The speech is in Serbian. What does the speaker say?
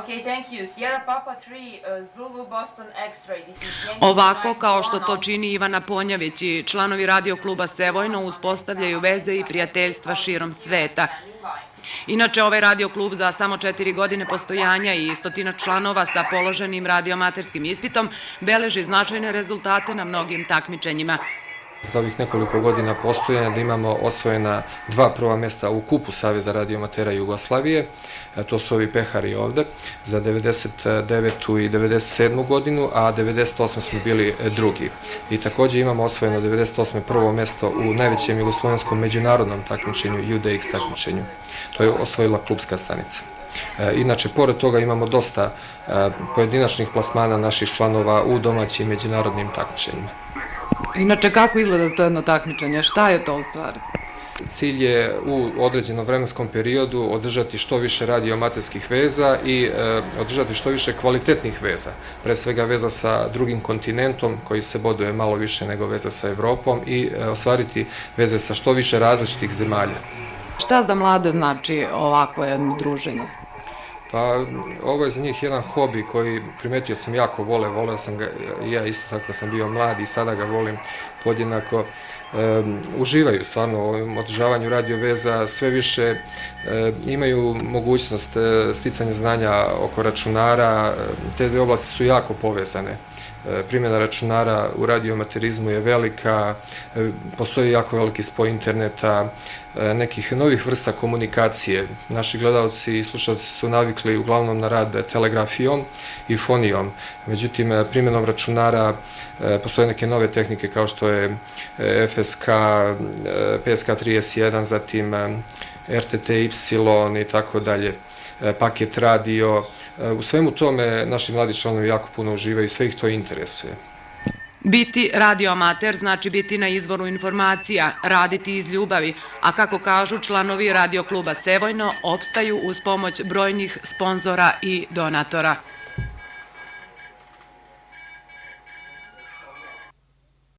Okay, thank you. Sierra Papa 3, Zulu Boston X-ray. This is Yankee Ovako, kao United što to One. čini Ivana Ponjavić i članovi radio kluba Sevojno uspostavljaju veze i prijateljstva širom sveta. Inače, ovaj radio klub za samo 4 godine postojanja i 100 članova sa položenim radioamaterskim ispitom beleži značajne rezultate na mnogim takmičenjima. Za ovih nekoliko godina postojanja da imamo osvojena 2 prva mjesta u kupu Saveza radioamatera Jugoslavije, to su ovi pehari ovde, za 99. i 97. godinu, a 98. smo bili drugi. I također imamo osvojeno 98. prvo mjesto u najvećem jugoslovenskom međunarodnom takmičenju, UDX takmičenju. To je osvojila klubska stanica. Inače, pored toga imamo dosta pojedinačnih plasmana naših članova u domaćim i međunarodnim takmičenjima. Inače, kako izgleda to jedno takmičenje? Šta je to u stvari? Cilj je u određenom vremenskom periodu održati što više radioamaterskih veza i održati što više kvalitetnih veza. Pre svega veza sa drugim kontinentom koji se boduje malo više nego veza sa Evropom i ostvariti veze sa što više različitih zemalja. Šta za mlade znači ovako jedno druženje? Pa ovo je za njih jedan hobi koji primetio sam jako voleo sam ga i ja isto tako sam bio mlad i sada ga volim podjednako. Uživaju stvarno u ovom održavanju radioveza, sve više imaju mogućnost sticanja znanja oko računara, te dve oblasti su jako povezane. Primjena računara u radioamaterizmu je velika, postoji jako veliki spoj interneta, nekih novih vrsta komunikacije. Naši gledalci i slušalci su navikli uglavnom na rad telegrafijom i fonijom. Međutim, primjenom računara postoje neke nove tehnike kao što je FSK, PSK31, zatim RTTY i tako dalje, paket radio. U svemu tome naši mladi članovi jako puno uživaju i sve ih to interesuje. Biti radioamater znači biti na izvoru informacija, raditi iz ljubavi, a kako kažu članovi radio kluba Sevojno, opstaju uz pomoć brojnih sponzora i donatora.